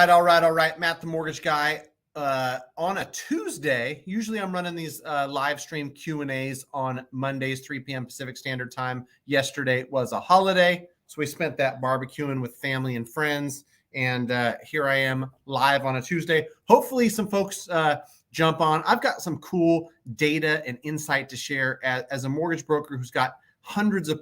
right. Matt, the mortgage guy. On a Tuesday, usually I'm running these live stream Q&As on Mondays, 3 p.m. Pacific Standard Time. Yesterday was a holiday, so we spent that barbecuing with family and friends. And here I am live on a Tuesday. Hopefully some folks jump on. I've got some cool data and insight to share as a mortgage broker who's got hundreds of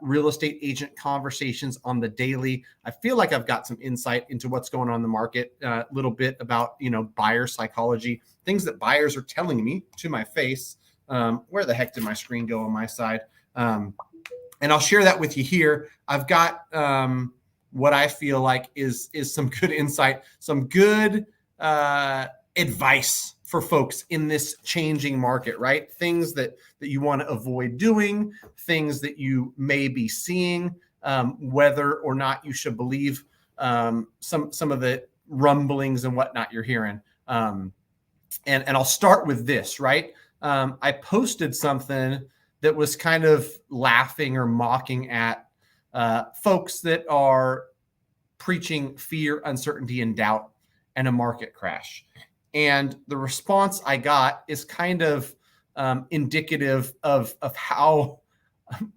real estate agent conversations on the daily. I feel like I've got some insight into what's going on in the market, a little bit about, buyer psychology, things that buyers are telling me to my face. Where the heck did my screen go on my side? And I'll share that with you here. I've got what I feel like is some good insight, some good advice for folks in this changing market, right? Things that you want to avoid doing, things that you may be seeing, whether or not you should believe some of the rumblings and whatnot you're hearing. And I'll start with this, right? I posted something that was kind of laughing or mocking at folks that are preaching fear, uncertainty, and doubt and a market crash. And the response I got is kind of indicative of how,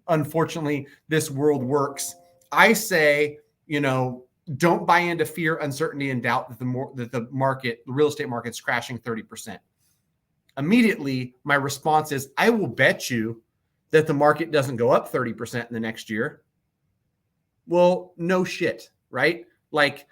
unfortunately, this world works. I say, don't buy into fear, uncertainty, and doubt that the real estate market's crashing 30%. Immediately, my response is, I will bet you that the market doesn't go up 30% in the next year. Well, no shit, right? Like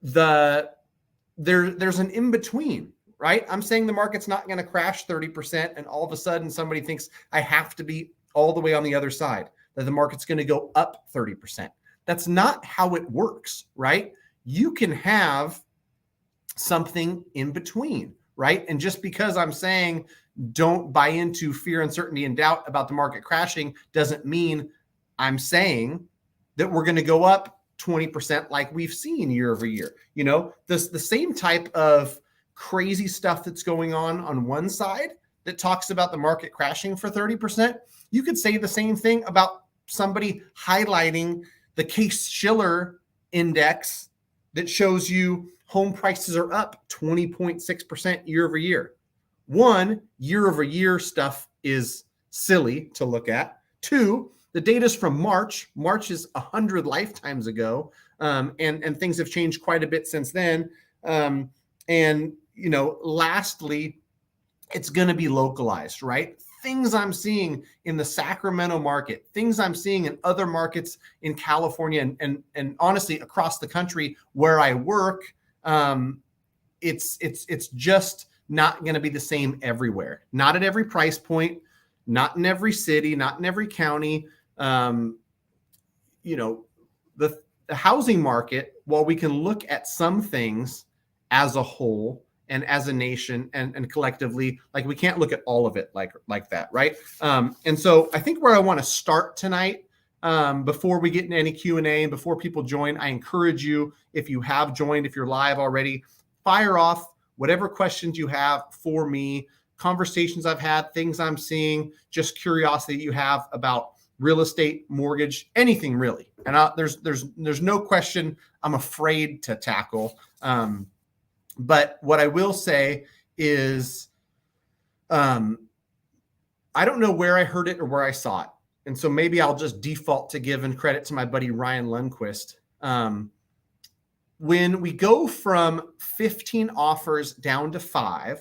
there's an in-between, right? I'm saying the market's not going to crash 30%, and all of a sudden somebody thinks I have to be all the way on the other side, that the market's going to go up 30%. That's not how it works, right? You can have something in between, right? And just because I'm saying don't buy into fear, uncertainty, and doubt about the market crashing doesn't mean I'm saying that we're going to go up 20% like we've seen year over year. The same type of crazy stuff that's going on one side that talks about the market crashing for 30%. You could say the same thing about somebody highlighting the Case-Shiller index that shows you home prices are up 20.6% year over year. One, year over year stuff is silly to look at. Two, the data's from March. March is 100 lifetimes ago, and things have changed quite a bit since then. Lastly, it's going to be localized, right? Things I'm seeing in the Sacramento market, things I'm seeing in other markets in California, and honestly across the country where I work, it's just not going to be the same everywhere. Not at every price point, not in every city, not in every county. The housing market, while we can look at some things as a whole and as a nation and collectively, like we can't look at all of it like that, right? And so I think where I want to start tonight, before we get into any Q&A and before people join, I encourage you, if you have joined, if you're live already, fire off whatever questions you have for me, conversations I've had, things I'm seeing, just curiosity you have about real estate, mortgage, anything really. And there's no question I'm afraid to tackle. But what I will say is, I don't know where I heard it or where I saw it. And so maybe I'll just default to giving credit to my buddy Ryan Lundquist. When we go from 15 offers down to 5,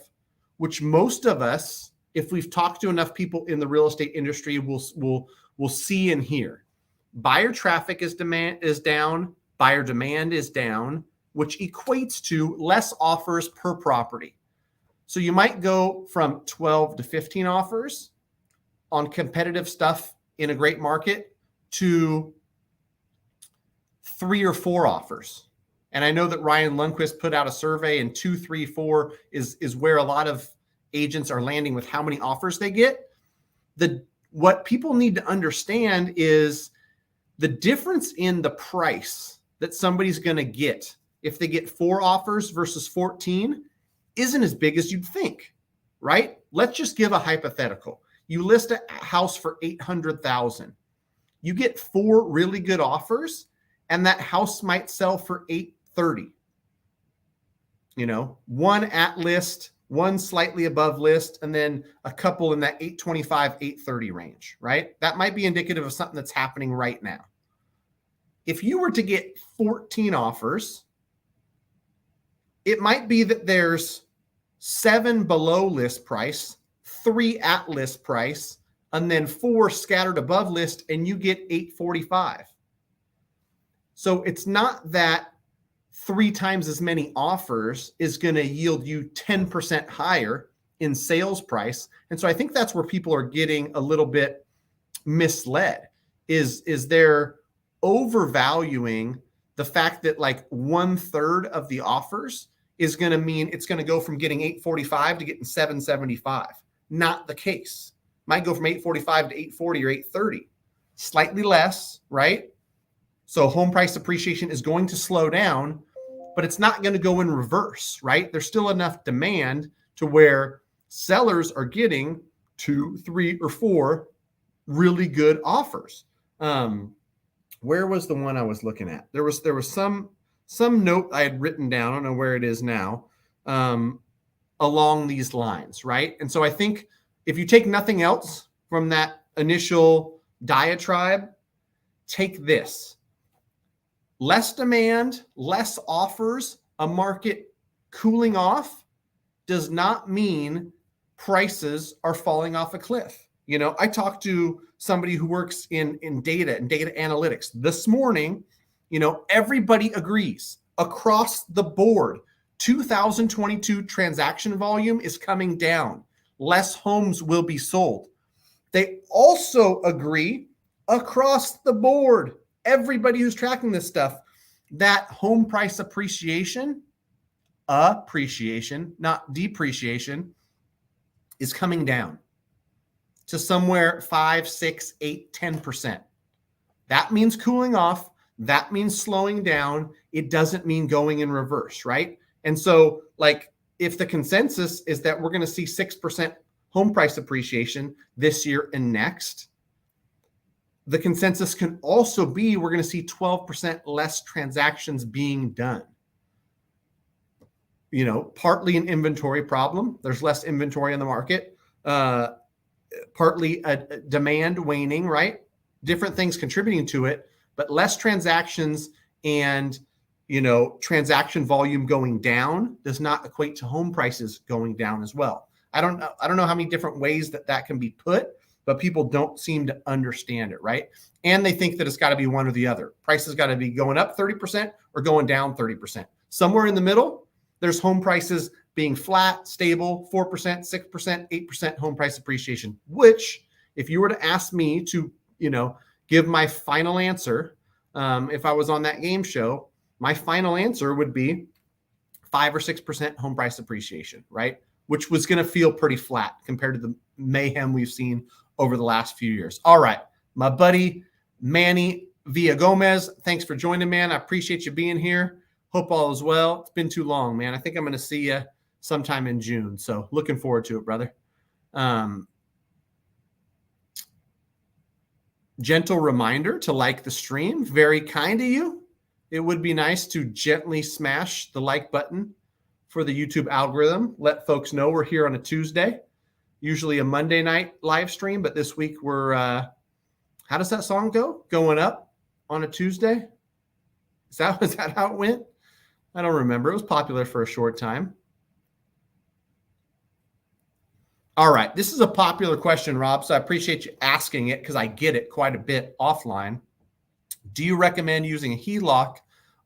which most of us, if we've talked to enough people in the real estate industry, will see and hear. Buyer traffic is down, buyer demand is down, which equates to less offers per property. So you might go from 12 to 15 offers on competitive stuff in a great market to 3 or 4 offers. And I know that Ryan Lundquist put out a survey, and 2, 3, 4 is where a lot of agents are landing with how many offers they get. What people need to understand is the difference in the price that somebody's going to get if they get 4 offers versus 14 isn't as big as you'd think, right? Let's just give a hypothetical. You list a house for $800,000. You get 4 really good offers, and that house might sell for $830,000. one at list, one slightly above list, and then a couple in that 825, 830 range, right? That might be indicative of something that's happening right now. If you were to get 14 offers, it might be that there's 7 below list price, 3 at list price, and then 4 scattered above list, and you get 845. So it's not that 3 times as many offers is going to yield you 10% higher in sales price. And so I think that's where people are getting a little bit misled, is they're overvaluing the fact that like 1/3 of the offers is going to mean it's going to go from getting 845 to getting 775. Not the case. Might go from 845 to 840 or 830. Slightly less, right? So home price appreciation is going to slow down, but it's not going to go in reverse, right? There's still enough demand to where sellers are getting 2, 3, or 4 really good offers. Where was the one I was looking at? There was some note I had written down. I don't know where it is now, along these lines, right? And so I think if you take nothing else from that initial diatribe, take this. Less demand, less offers, a market cooling off does not mean prices are falling off a cliff. I talked to somebody who works in data and data analytics this morning. Everybody agrees across the board, 2022 transaction volume is coming down. Less homes will be sold. They also agree across the board, everybody who's tracking this stuff, that home price appreciation, not depreciation, is coming down to somewhere 5, 6, 8, 10%. That means cooling off. That means slowing down. It doesn't mean going in reverse, right? And so, like, if the consensus is that we're going to see 6% home price appreciation this year and next, the consensus can also be we're going to see 12% less transactions being done. Partly an inventory problem. There's less inventory in the market. Partly a demand waning, right? Different things contributing to it, but less transactions and, transaction volume going down does not equate to home prices going down as well. I don't know how many different ways that can be put, but people don't seem to understand it, right? And they think that it's got to be one or the other. Prices got to be going up 30% or going down 30%. Somewhere in the middle, there's home prices being flat, stable, 4%, 6%, 8% home price appreciation, which if you were to ask me to, give my final answer, if I was on that game show, my final answer would be 5 or 6% home price appreciation, right? Which was going to feel pretty flat compared to the mayhem we've seen over the last few years. All right, my buddy Manny Villagomez, thanks for joining, man. I appreciate you being here. Hope all is well. It's been too long, man. I think I'm going to see you sometime in June. So looking forward to it, brother. Gentle reminder to like the stream. Very kind of you. It would be nice to gently smash the like button for the YouTube algorithm. Let folks know we're here on a Tuesday, usually a Monday night live stream, but this week we're, how does that song go? Going up on a Tuesday? Is that how it went? I don't remember. It was popular for a short time. All right. This is a popular question, Rob, so I appreciate you asking it because I get it quite a bit offline. Do you recommend using a HELOC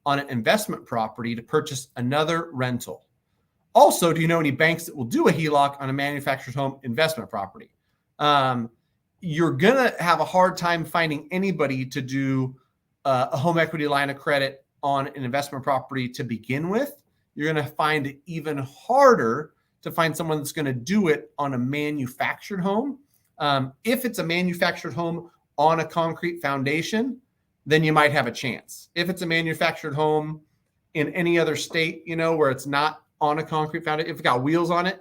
on an investment property to purchase another rental? Also, do you know any banks that will do a HELOC on a manufactured home investment property? You're going to have a hard time finding anybody to do a home equity line of credit on an investment property to begin with. You're going to find it even harder to find someone that's going to do it on a manufactured home. If it's a manufactured home on a concrete foundation, then you might have a chance. If it's a manufactured home in any other state, where it's not on a concrete foundation, if it's got wheels on it,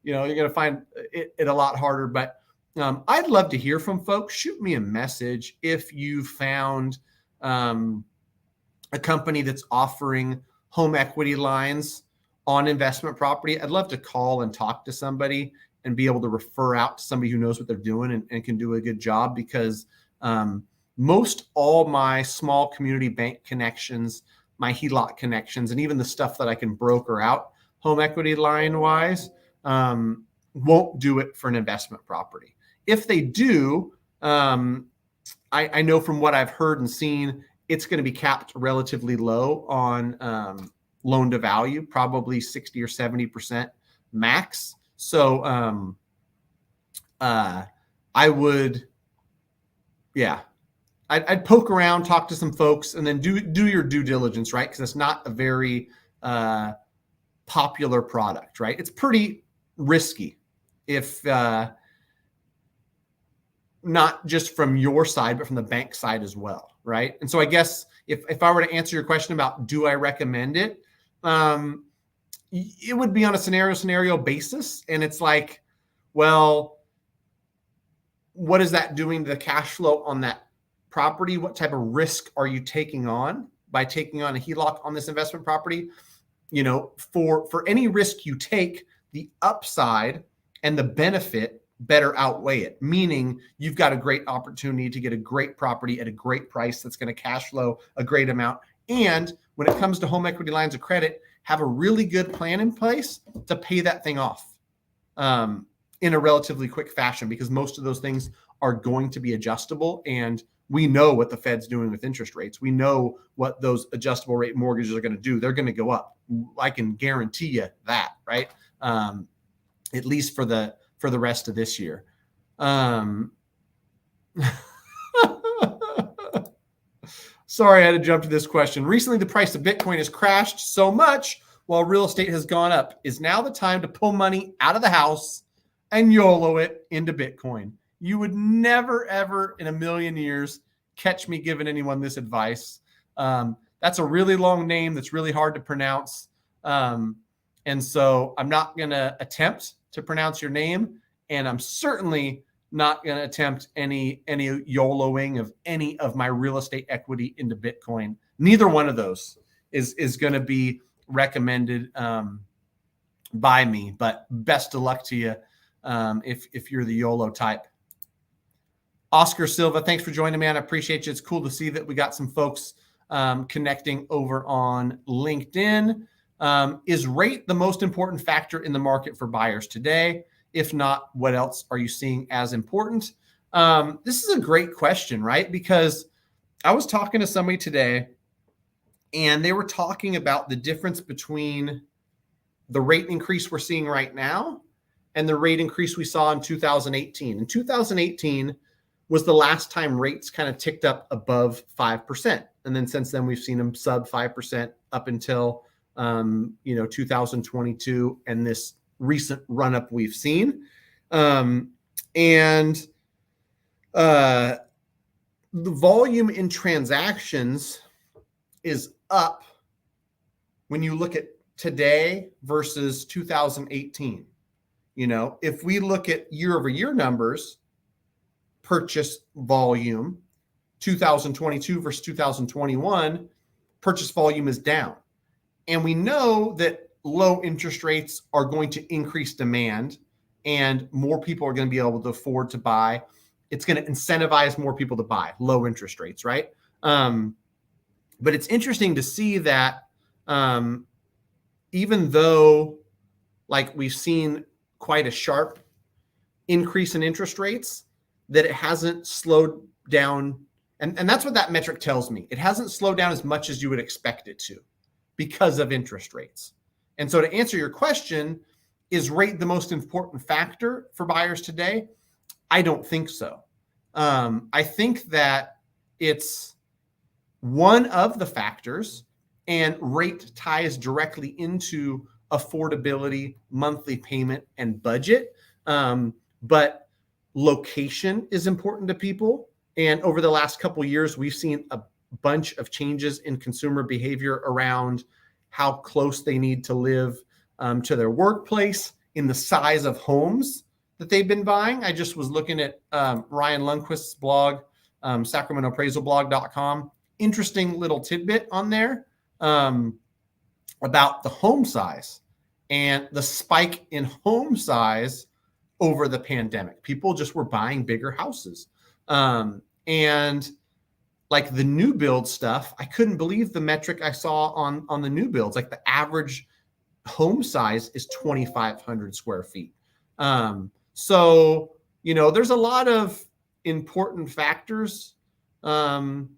you're going to find it a lot harder. But I'd love to hear from folks. Shoot me a message if you found a company that's offering home equity lines on investment property, I'd love to call and talk to somebody and be able to refer out to somebody who knows what they're doing and can do a good job, because most all my small community bank connections, my HELOC connections, and even the stuff that I can broker out home equity line wise, won't do it for an investment property. If they do, I know from what I've heard and seen, it's going to be capped relatively low on loan to value, probably 60 or 70% max. So I would, yeah, I'd poke around, talk to some folks, and then do your due diligence, right? Because it's not a very popular product, right? It's pretty risky if not just from your side, but from the bank side as well, right? And so I guess if I were to answer your question about do I recommend it, it would be on a scenario basis. And it's like, well, what is that doing to the cash flow on that property? What type of risk are you taking on by taking on a HELOC on this investment property? You know, for any risk you take, the upside and the benefit better outweigh it, meaning you've got a great opportunity to get a great property at a great price that's going to cash flow a great amount. And when it comes to home equity lines of credit, have a really good plan in place to pay that thing off in a relatively quick fashion, because most of those things are going to be adjustable. And we know what the Fed's doing with interest rates. We know what those adjustable rate mortgages are going to do. They're going to go up. I can guarantee you that, right? At least for the rest of this year. Sorry, I had to jump to this question. Recently, the price of Bitcoin has crashed so much while real estate has gone up. Is now the time to pull money out of the house and YOLO it into Bitcoin? You would never, ever in a million years catch me giving anyone this advice. That's a really long name that's really hard to pronounce. And so I'm not going to attempt to pronounce your name. And I'm certainly not going to attempt any YOLOing of any of my real estate equity into Bitcoin. Neither one of those is going to be recommended by me, but best of luck to you if you're the YOLO type. Oscar Silva, thanks for joining me, man. I appreciate you. It's cool to see that we got some folks connecting over on LinkedIn. Is rate the most important factor in the market for buyers today? If not, what else are you seeing as important? This is a great question, right? Because I was talking to somebody today and they were talking about the difference between the rate increase we're seeing right now and the rate increase we saw in 2018. In 2018 was the last time rates kind of ticked up above 5%. And then since then, we've seen them sub 5% up until 2022 and this recent run up we've seen. The volume in transactions is up when you look at today versus 2018. If we look at year over year numbers, purchase volume, 2022 versus 2021, purchase volume is down. And we know that low interest rates are going to increase demand and more people are going to be able to afford to buy. It's going to incentivize more people to buy low interest rates, right? But it's interesting to see that even though like we've seen quite a sharp increase in interest rates, that it hasn't slowed down. And that's what that metric tells me. It hasn't slowed down as much as you would expect it to because of interest rates. And so to answer your question, is rate the most important factor for buyers today? I don't think so. I think that it's one of the factors, and rate ties directly into affordability, monthly payment, and budget. But location is important to people. And over the last couple of years, we've seen a bunch of changes in consumer behavior around how close they need to live to their workplace, in the size of homes that they've been buying. I just was looking at Ryan Lundquist's blog, SacramentoAppraisalblog.com. Interesting little tidbit on there about the home size. and the spike in home size over the pandemic. People just were buying bigger houses. And like the new build stuff, I couldn't believe the metric I saw on the new builds. Like the average home size is 2,500 square feet. So, there's a lot of important factors in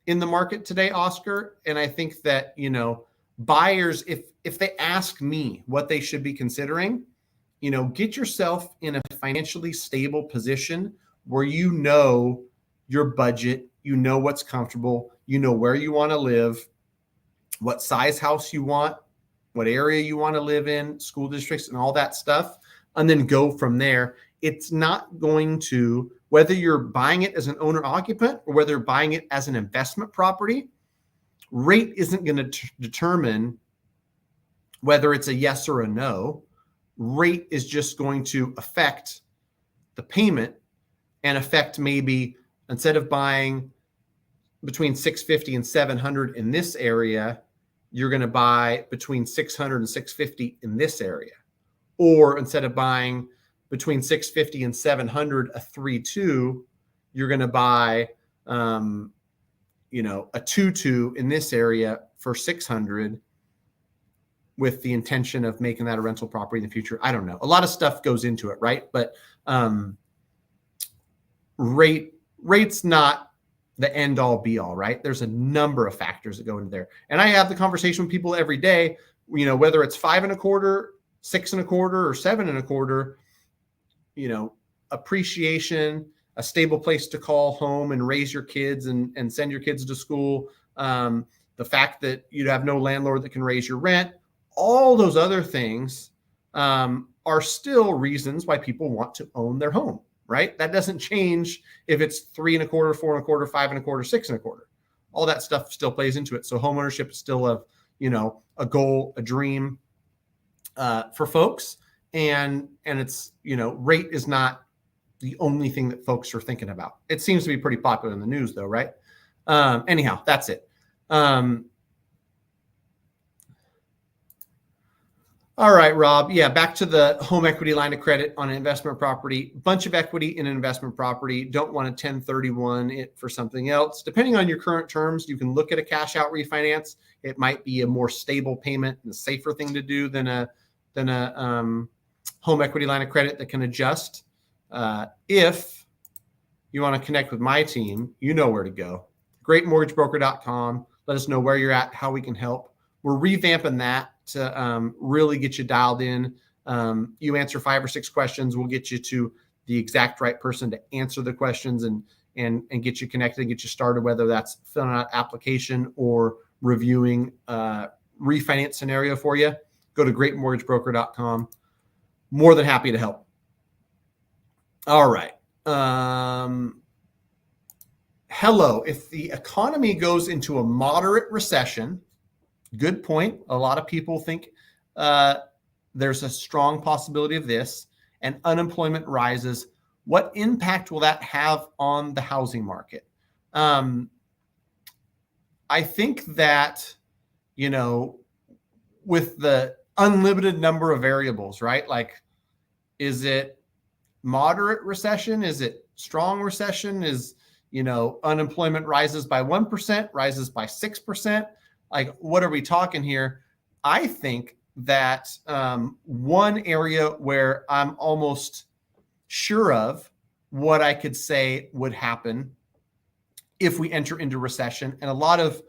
the market today, Oscar. And I think that, buyers, if they ask me what they should be considering, get yourself in a financially stable position where your budget, what's comfortable, where you want to live, what size house you want, what area you want to live in, school districts and all that stuff, and then go from there. It's not going to, whether you're buying it as an owner occupant or whether you're buying it as an investment property, rate isn't going to determine whether it's a yes or a no. Rate is just going to affect the payment and affect maybe, instead of buying between 650 and 700 in this area, you're going to buy between 600 and 650 in this area. Or instead of buying between 650 and 700, a 3.2, you're going to buy, a 2.2 in this area for 600 with the intention of making that a rental property in the future. I don't know. A lot of stuff goes into it, right? But rate's not the end all be all, right? There's a number of factors that go into there. And I have the conversation with people every day, whether it's 5.25, 6.25, or 7.25, appreciation, a stable place to call home and raise your kids and send your kids to school. The fact that you have no landlord that can raise your rent, all those other things are still reasons why people want to own their home. Right? That doesn't change if it's 3.25, 4.25, 5.25, 6.25. All that stuff still plays into it. So homeownership is still a goal, a dream for folks. And it's, rate is not the only thing that folks are thinking about. It seems to be pretty popular in the news though, right? Anyhow, that's it. All right, Rob. Yeah, back to the home equity line of credit on an investment property. Bunch of equity in an investment property. Don't want to 1031 it for something else. Depending on your current terms, you can look at a cash out refinance. It might be a more stable payment and a safer thing to do than a home equity line of credit that can adjust. If you want to connect with my team, you know where to go. greatmortgagebroker.com. Let us know where you're at, how we can help. We're revamping that to really get you dialed in. You answer 5 or 6 questions, we'll get you to the exact right person to answer the questions and get you connected and get you started, whether that's filling out application or reviewing refinance scenario for you. Go to greatmortgagebroker.com. More than happy to help. All right. Hello. If the economy goes into a moderate recession, good point. A lot of people think there's a strong possibility of this, and unemployment rises. What impact will that have on the housing market? I think that, with the unlimited number of variables, right? Like, is it moderate recession? Is it strong recession? Is, unemployment rises by 1%, rises by 6%? Like, what are we talking here? I think that one area where I'm almost sure of what I could say would happen if we enter into recession, and a lot of,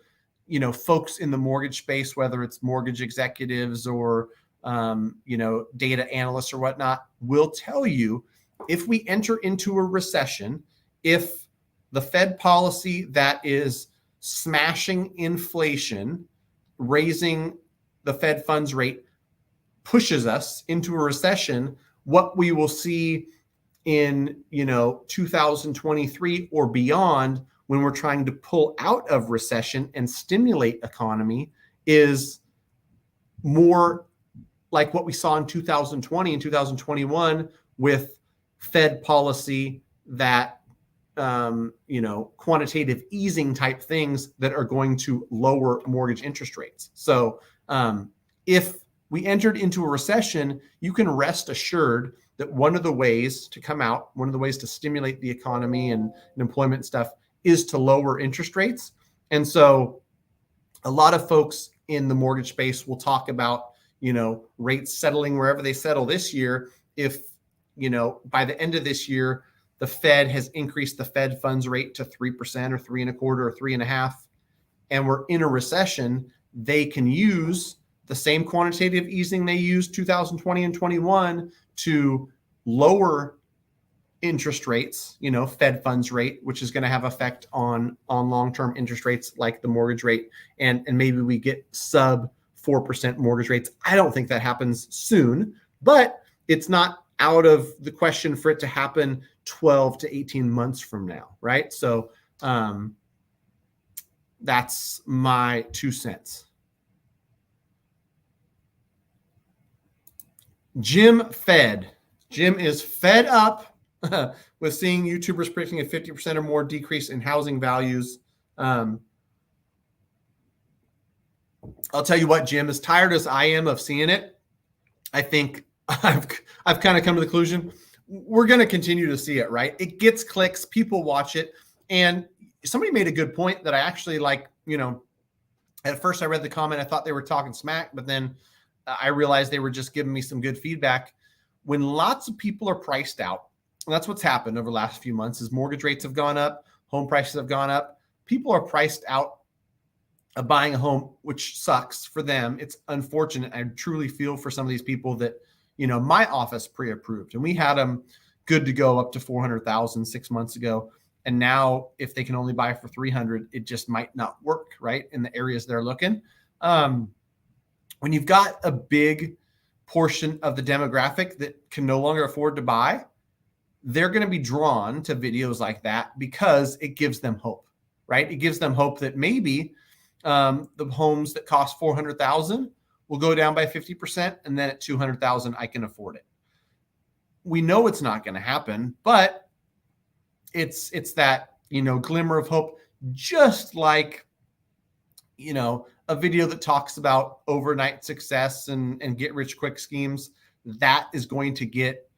folks in the mortgage space, whether it's mortgage executives or, data analysts or whatnot, will tell you if we enter into a recession, if the Fed policy that is smashing inflation, raising the Fed funds rate, pushes us into a recession, what we will see in 2023 or beyond, when we're trying to pull out of recession and stimulate economy, is more like what we saw in 2020 and 2021 with Fed policy that quantitative easing type things that are going to lower mortgage interest rates. So if we entered into a recession, you can rest assured that one of the ways to come out, one of the ways to stimulate the economy and employment stuff is to lower interest rates. And so a lot of folks in the mortgage space will talk about, rates settling wherever they settle this year. If, by the end of this year, the Fed has increased the Fed funds rate to 3% or 3.25% or 3.5%, and we're in a recession, they can use the same quantitative easing they used 2020 and 21 to lower interest rates, Fed funds rate, which is going to have effect on long-term interest rates like the mortgage rate. And maybe we get sub 4% mortgage rates. I don't think that happens soon, but it's not out of the question for it to happen 12 to 18 months from now, right? So that's my 2 cents. Jim is fed up with seeing YouTubers predicting a 50% or more decrease in housing values. I'll tell you what, Jim, as tired as I am of seeing it, I think I've kind of come to the conclusion we're going to continue to see it, right? It gets clicks, people watch it. And somebody made a good point that I actually like, at first I read the comment, I thought they were talking smack, but then I realized they were just giving me some good feedback. When lots of people are priced out, and that's what's happened over the last few months, is mortgage rates have gone up, home prices have gone up. People are priced out of buying a home, which sucks for them. It's unfortunate. I truly feel for some of these people that, my office pre-approved, and we had them good to go up to 400,000 6 months ago. And now if they can only buy for 300, it just might not work, right? In the areas they're looking. When you've got a big portion of the demographic that can no longer afford to buy, they're going to be drawn to videos like that because it gives them hope, right? It gives them hope that maybe the homes that cost 400,000 will go down by 50%, and then at 200,000 I can afford it. We know it's not going to happen, but it's that glimmer of hope, just like a video that talks about overnight success and get rich quick schemes. That is going to get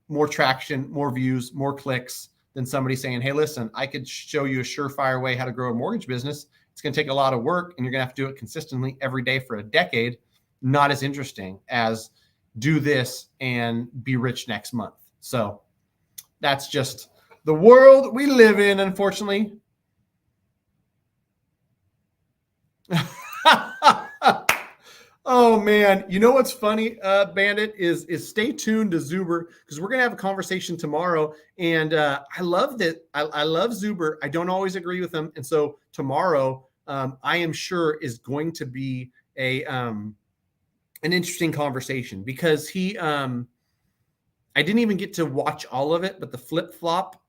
more traction, more views, more clicks than somebody saying, hey, listen, I could show you a surefire way how to grow a mortgage business. It's going to take a lot of work, and you're going to have to do it consistently every day for a decade. Not as interesting as do this and be rich next month. So that's just the world we live in, unfortunately. Oh man, you know what's funny, Bandit, is stay tuned to Zuber, because we're gonna have a conversation tomorrow. And I love that. I love Zuber. I don't always agree with him, and so tomorrow, I am sure is going to be an interesting conversation, because he, I didn't even get to watch all of it, but the flip flop.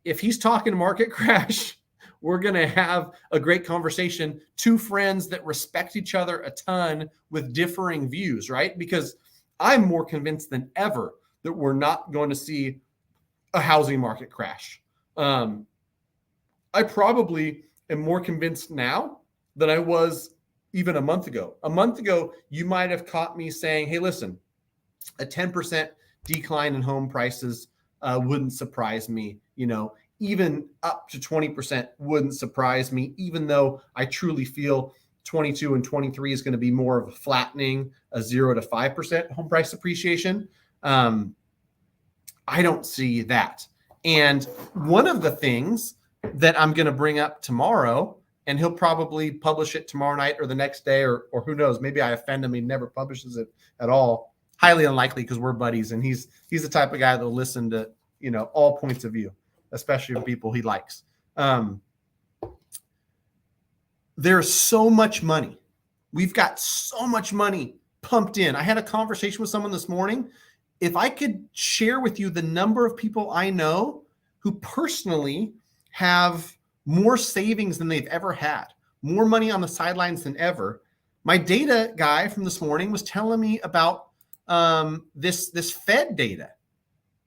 If he's talking market crash, we're going to have a great conversation. Two friends that respect each other a ton with differing views, right? Because I'm more convinced than ever that we're not going to see a housing market crash. I probably am more convinced now than I was even a month ago. A month ago, you might have caught me saying, hey, listen, a 10% decline in home prices wouldn't surprise me, even up to 20% wouldn't surprise me, even though I truly feel 22 and 23 is going to be more of a flattening, a 0 to 5% home price appreciation. I don't see that. And one of the things that I'm going to bring up tomorrow, and he'll probably publish it tomorrow night or the next day, or who knows, maybe I offend him. He never publishes it at all. Highly unlikely, because we're buddies, and he's the type of guy that'll listen to, all points of view, especially from people he likes. There's so much money. We've got so much money pumped in. I had a conversation with someone this morning. If I could share with you the number of people I know who personally have more savings than they've ever had, more money on the sidelines than ever. My data guy from this morning was telling me about this Fed data.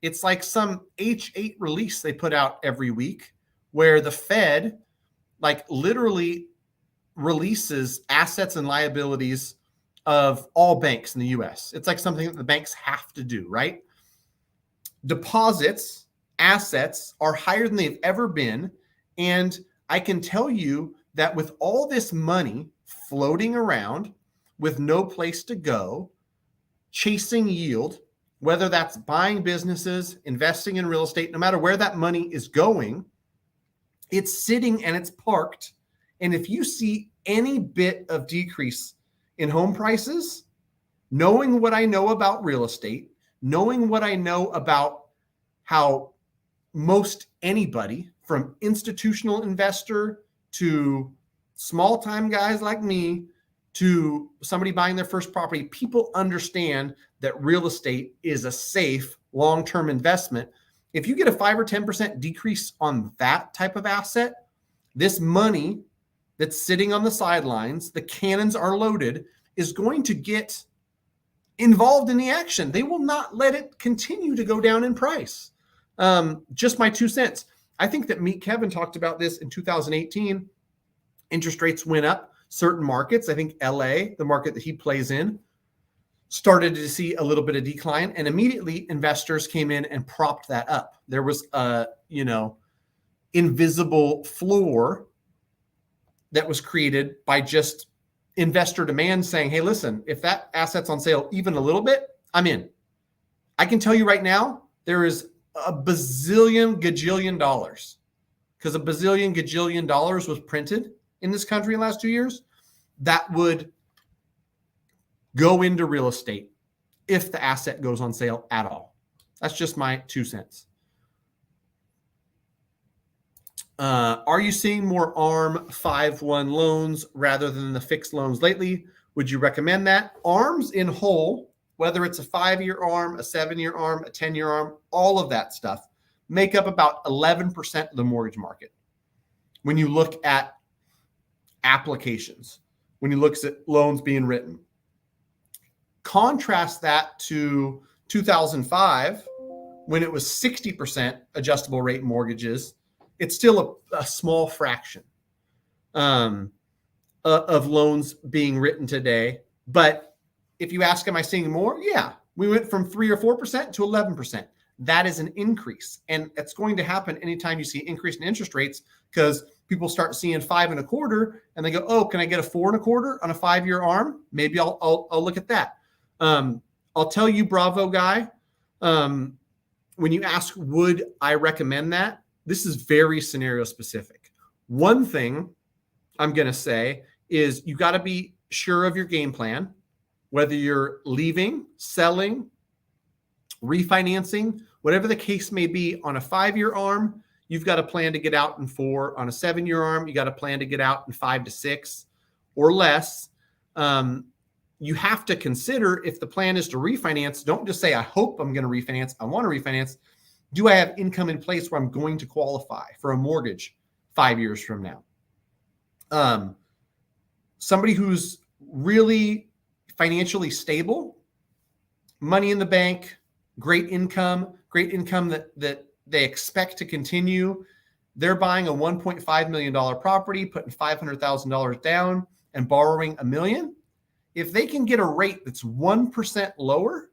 It's like some H8 release they put out every week, where the Fed like literally releases assets and liabilities of all banks in the US. It's like something that the banks have to do, right? Deposits, assets are higher than they've ever been. And I can tell you that with all this money floating around with no place to go, chasing yield, whether that's buying businesses, investing in real estate, no matter where that money is going, it's sitting and it's parked. And if you see any bit of decrease in home prices, knowing what I know about real estate, knowing what I know about how most anybody from institutional investor to small time guys like me to somebody buying their first property, people understand that real estate is a safe long-term investment. If you get a 5 or 10% decrease on that type of asset, this money that's sitting on the sidelines, the cannons are loaded, is going to get involved in the action. They will not let it continue to go down in price. Just my 2 cents. I think that Meet Kevin talked about this in 2018. Interest rates went up. Certain markets, I think LA, the market that he plays in, started to see a little bit of decline, and immediately investors came in and propped that up. There was a, invisible floor that was created by just investor demand saying, hey, listen, if that asset's on sale even a little bit, I'm in. I can tell you right now, there is a bazillion gajillion dollars, because a bazillion gajillion dollars was printed in this country in the last 2 years, that would go into real estate if the asset goes on sale at all. That's just my 2 cents. Are you seeing more ARM 5-1 loans rather than the fixed loans lately? Would you recommend that? ARMs in whole, whether it's a 5-year ARM, a 7-year ARM, a 10-year ARM, all of that stuff, make up about 11% of the mortgage market. When you look at applications, when you look at loans being written, contrast that to 2005, when it was 60% adjustable rate mortgages. It's still a small fraction of loans being written today. But if you ask, am I seeing more? Yeah, we went from 3 or 4% to 11%. That is an increase. And it's going to happen anytime you see increase in interest rates, because people start seeing 5.25 and they go, oh, can I get a 4.25 on a 5-year ARM? Maybe I'll look at that. I'll tell you, Bravo guy, when you ask, would I recommend that? This is very scenario specific. One thing I'm going to say is you got to be sure of your game plan, whether you're leaving, selling, refinancing, whatever the case may be. On a 5-year ARM, you've got a plan to get out in 4. On a 7-year ARM, you got a plan to get out in 5 to 6 or less. You have to consider, if the plan is to refinance, don't just say, I hope I'm going to refinance. I want to refinance. Do I have income in place where I'm going to qualify for a mortgage 5 years from now? Somebody who's really financially stable, money in the bank, great income that they expect to continue. They're buying a $1.5 million property, putting $500,000 down and borrowing $1 million. If they can get a rate that's 1% lower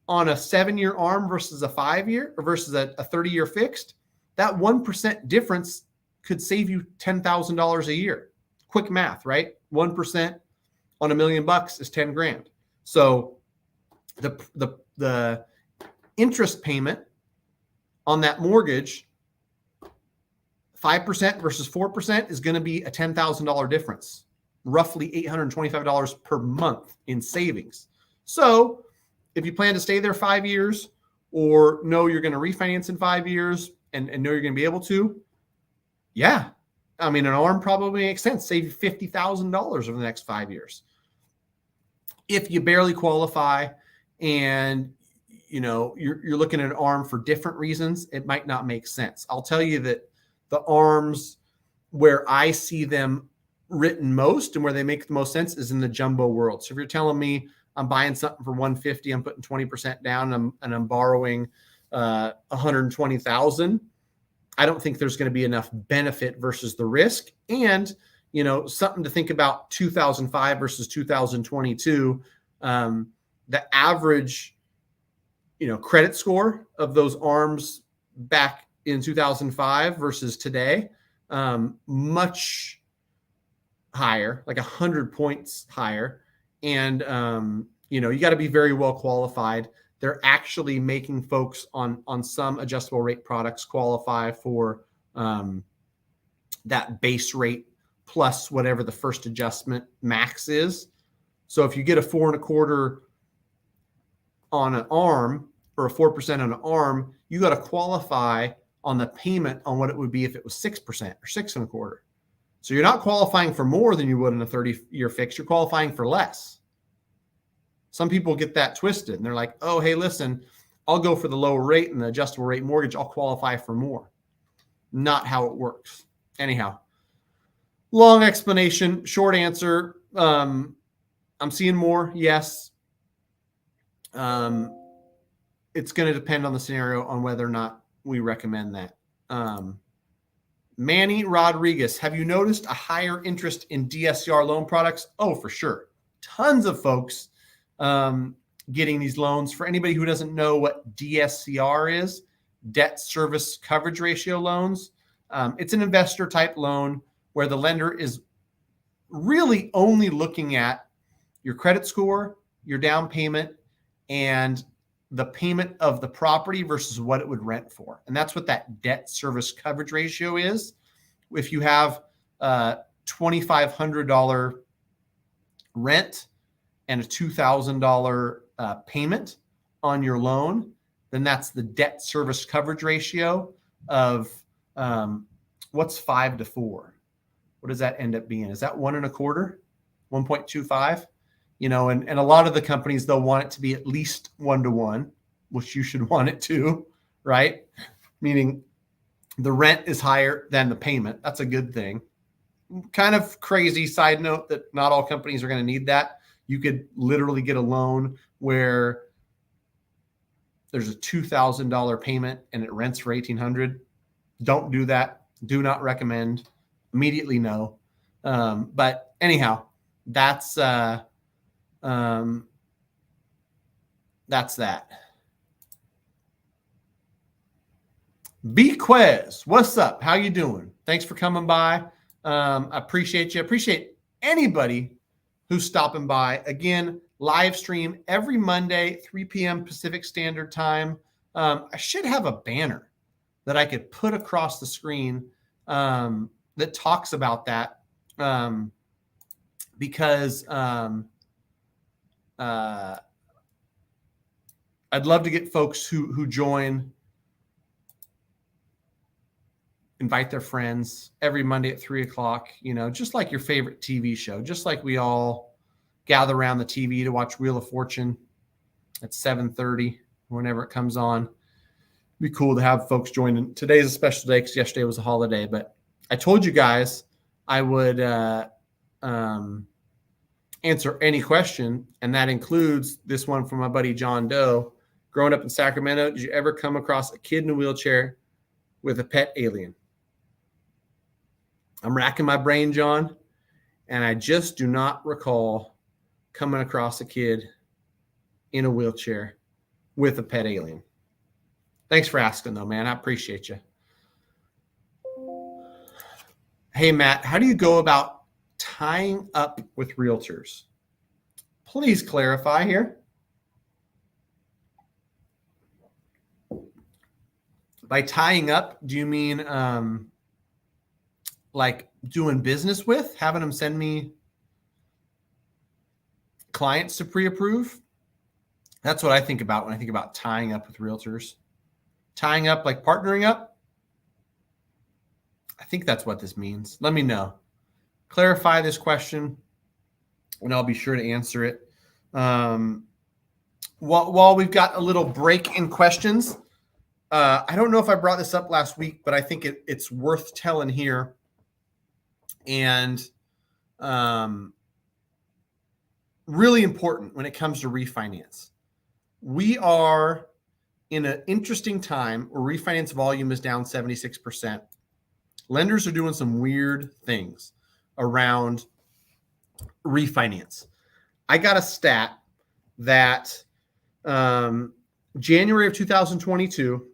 on a 7-year ARM versus a 5-year or versus a 30-year fixed, that 1% difference could save you $10,000 a year. Quick math, right? 1% on $1 million is 10 grand. So the interest payment on that mortgage, 5% versus 4%, is going to be a $10,000 difference, roughly $825 per month in savings. So if you plan to stay there 5 years, or know you're going to refinance in 5 years and know you're going to be able to, yeah, I mean, an ARM probably makes sense. Save you $50,000 over the next 5 years. If you barely qualify and you're looking at an ARM for different reasons, it might not make sense. I'll tell you that the ARMs where I see them written most and where they make the most sense is in the jumbo world. So if you're telling me I'm buying something for $150, I'm putting 20% down, and I'm borrowing $120,000, I don't think there's going to be enough benefit versus the risk. And something to think about 2005 versus 2022. The average, credit score of those ARMs back in 2005 versus today, much higher, like 100 points higher. And, you got to be very well qualified. They're actually making folks on some adjustable rate products qualify for that base rate plus whatever the first adjustment max is. So if you get a 4.25 on an ARM or a 4% on an ARM, you got to qualify on the payment on what it would be if it was 6% or 6.25. So you're not qualifying for more than you would in a 30-year fix. You're qualifying for less. Some people get that twisted and they're like, oh, hey, listen, I'll go for the lower rate and the adjustable rate mortgage. I'll qualify for more. Not how it works. Anyhow, long explanation, short answer. I'm seeing more. Yes. It's going to depend on the scenario on whether or not we recommend that. Manny Rodriguez, have you noticed a higher interest in DSCR loan products? Oh, for sure. Tons of folks getting these loans. For anybody who doesn't know what DSCR is, debt service coverage ratio loans, it's an investor type loan where the lender is really only looking at your credit score, your down payment, and the payment of the property versus what it would rent for. And that's what that debt service coverage ratio is. If you have $2,500 rent and a $2,000 payment on your loan, then that's the debt service coverage ratio of what's 5 to 4. What does that end up being? Is that 1.25, 1.25? And a lot of the companies, they'll want it to be at least 1-to-1, which you should want it to, right? Meaning the rent is higher than the payment. That's a good thing. Kind of crazy side note that not all companies are going to need that. You could literally get a loan where there's a $2,000 payment and it rents for $1,800. Don't do that. Do not recommend. Immediately no. But anyhow, that's that. B-Quez, what's up? How you doing? Thanks for coming by. I appreciate you. Appreciate anybody who's stopping by. Again, live stream every Monday, 3 p.m. Pacific Standard Time. I should have a banner that I could put across the screen that talks about that because I'd love to get folks who join, invite their friends every Monday at 3:00, just like your favorite TV show, just like we all gather around the TV to watch Wheel of Fortune at 7:30, whenever it comes on. It'd be cool to have folks join. And today's a special day because yesterday was a holiday, but I told you guys I would answer any question, and that includes this one from my buddy John Doe. Growing up in Sacramento, did you ever come across a kid in a wheelchair with a pet alien? I'm racking my brain, John, and I just do not recall coming across a kid in a wheelchair with a pet alien. Thanks for asking, though, man. I appreciate you. Hey, Matt, how do you go about tying up with realtors? Please clarify here. By tying up, do you mean like doing business with, having them send me clients to pre-approve? That's what I think about when I think about tying up with realtors. Tying up, like partnering up? I think that's what this means. Let me know. Clarify this question, and I'll be sure to answer it. While we've got a little break in questions, I don't know if I brought this up last week, but I think it's worth telling here. And really important when it comes to refinance. We are in an interesting time where refinance volume is down 76%. Lenders are doing some weird things around refinance. I got a stat that January of 2022,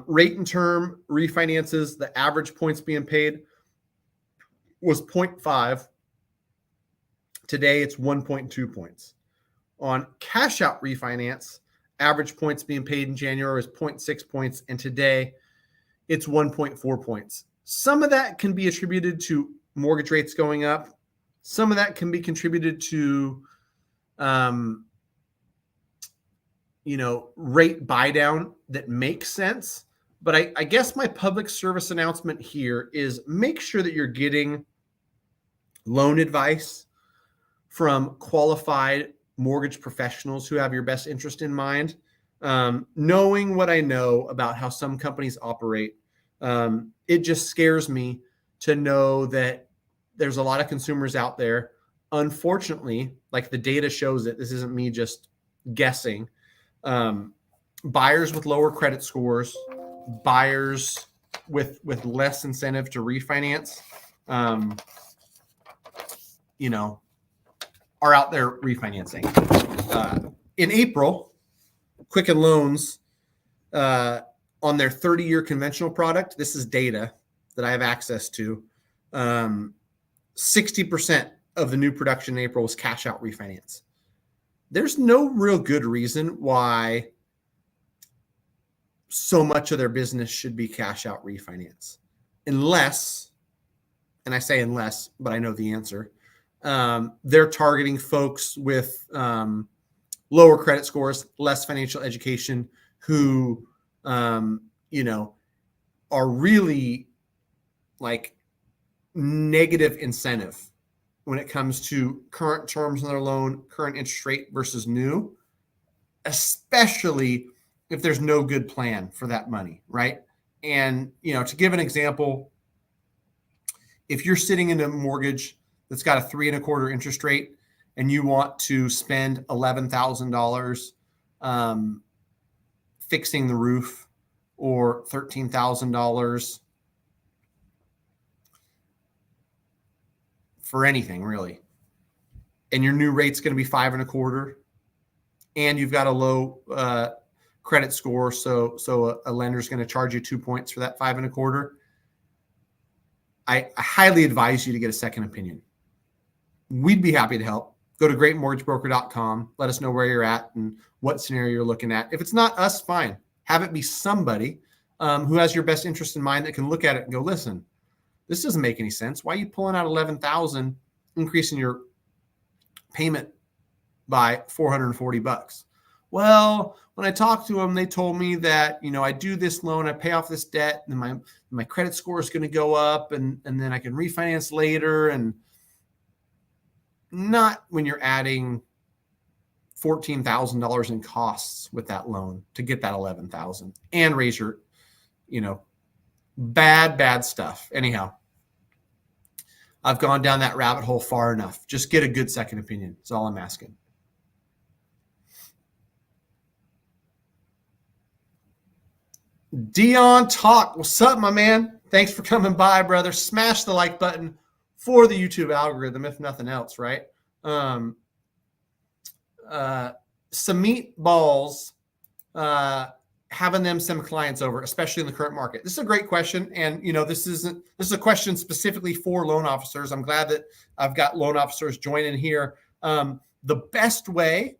rate and term refinances, the average points being paid was 0.5. Today, it's 1.2 points. On cash out refinance, average points being paid in January was 0.6 points, and today it's 1.4 points. Some of that can be attributed to mortgage rates going up. Some of that can be contributed to, rate buy down that makes sense. But I guess my public service announcement here is make sure that you're getting loan advice from qualified mortgage professionals who have your best interest in mind. Knowing what I know about how some companies operate, it just scares me to know that there's a lot of consumers out there. Unfortunately, like the data shows it, this isn't me just guessing. Buyers with lower credit scores, buyers with less incentive to refinance, are out there refinancing. In April, Quicken Loans, on their 30-year conventional product, this is data that I have access to, 60% of the new production in April was cash out refinance. There's no real good reason why so much of their business should be cash out refinance. Unless, and I say unless, but I know the answer, they're targeting folks with lower credit scores, less financial education, who, are really like negative incentive when it comes to current terms on their loan, current interest rate versus new, especially if there's no good plan for that money, right? And, to give an example, if you're sitting in a mortgage that's got a 3.25% interest rate and you want to spend $11,000 fixing the roof or $13,000 for anything really, and your new rate's going to be 5.25%, and you've got a low credit score, so a lender's going to charge you 2 points for that 5.25%. I highly advise you to get a second opinion. We'd be happy to help. Go to greatmortgagebroker.com. Let us know where you're at and what scenario you're looking at. If it's not us, fine. Have it be somebody who has your best interest in mind that can look at it and go, listen, this doesn't make any sense. Why are you pulling out $11,000, increasing your payment by $440? Well, when I talked to them, they told me that, I do this loan, I pay off this debt, and my credit score is going to go up, and then I can refinance later. And not when you're adding $14,000 in costs with that loan to get that $11,000 and raise your, bad stuff. Anyhow, I've gone down that rabbit hole far enough. Just get a good second opinion. That's all I'm asking. Dion Talk, what's up, my man? Thanks for coming by, brother. Smash the like button for the YouTube algorithm, if nothing else, right? Samit Balls, having them send clients over, especially in the current market. This is a great question. And, this is a question specifically for loan officers. I'm glad that I've got loan officers joining here. The best way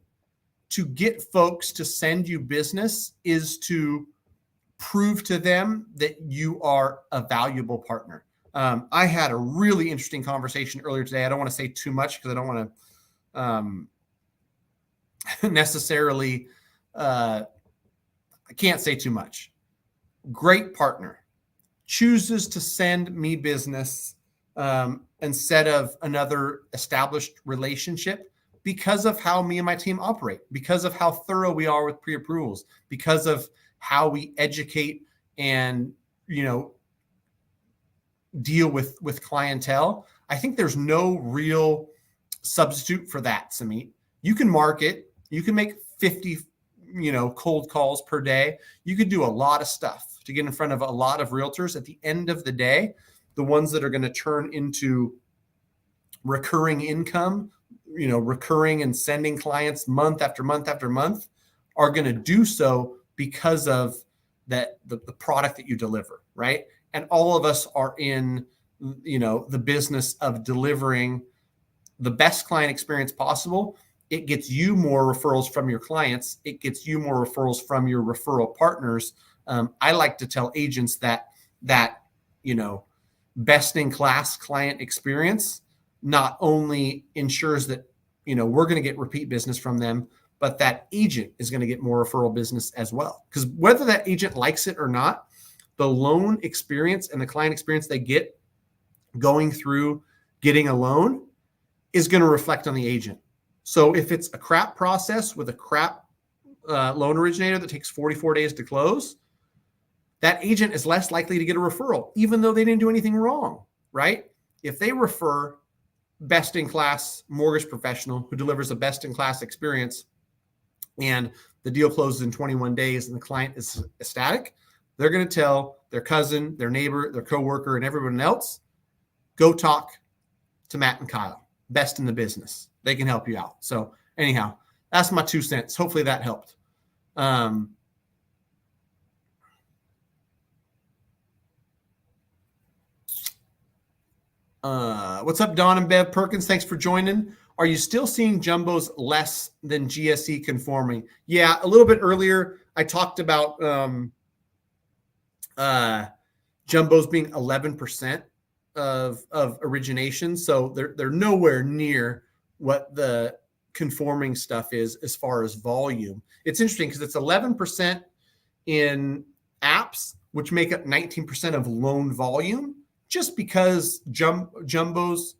to get folks to send you business is to prove to them that you are a valuable partner. I had a really interesting conversation earlier today. I don't want to say too much because I don't want to necessarily, I can't say too much. Great partner chooses to send me business instead of another established relationship because of how me and my team operate, because of how thorough we are with pre-approvals, because of how we educate and, deal with clientele. I think there's no real substitute for that, Samit. You can market, you can make 50, cold calls per day. You could do a lot of stuff to get in front of a lot of realtors. At the end of the day, the ones that are going to turn into recurring income, recurring and sending clients month after month after month, are going to do so because of that the product that you deliver, right? And all of us are in, the business of delivering the best client experience possible. It gets you more referrals from your clients. It gets you more referrals from your referral partners. I like to tell agents that best in class client experience not only ensures that, we're going to get repeat business from them, but that agent is going to get more referral business as well. Because whether that agent likes it or not, the loan experience and the client experience they get going through getting a loan is going to reflect on the agent. So if it's a crap process with a crap loan originator that takes 44 days to close, that agent is less likely to get a referral, even though they didn't do anything wrong, right? If they refer best-in-class mortgage professional who delivers a best-in-class experience and the deal closes in 21 days and the client is ecstatic, they're going to tell their cousin, their neighbor, their coworker, and everyone else, go talk to Matt and Kyle, best in the business. They can help you out. So anyhow, that's my 2 cents. Hopefully that helped. What's up, Don and Bev Perkins? Thanks for joining. Are you still seeing jumbos less than GSE conforming? Yeah, a little bit earlier, I talked about jumbos being 11% of origination. So they're nowhere near what the conforming stuff is as far as volume. It's interesting because it's 11% in apps, which make up 19% of loan volume, just because jumbos.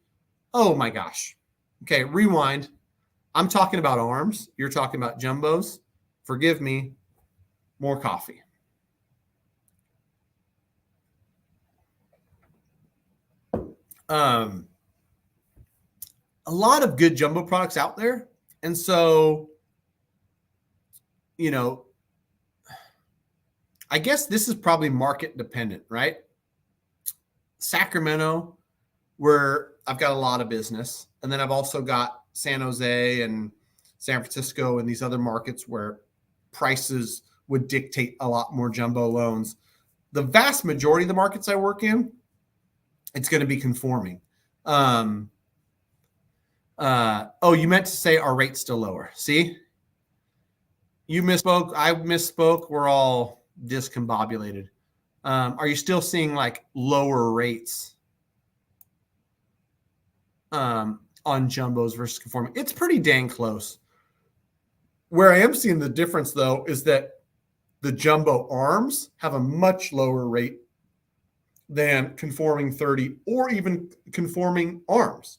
Oh my gosh. Okay, rewind. I'm talking about ARMs. You're talking about jumbos. Forgive me. More coffee. A lot of good jumbo products out there. And so, I guess this is probably market dependent, right? Sacramento, where I've got a lot of business. And then I've also got San Jose and San Francisco and these other markets where prices would dictate a lot more jumbo loans. The vast majority of the markets I work in, it's going to be conforming. You meant to say our rate's still lower. See? You misspoke. I misspoke. We're all discombobulated. Are you still seeing like lower rates on jumbos versus conforming? It's pretty dang close. Where I am seeing the difference, though, is that the jumbo ARMs have a much lower rate than conforming 30 or even conforming ARMs.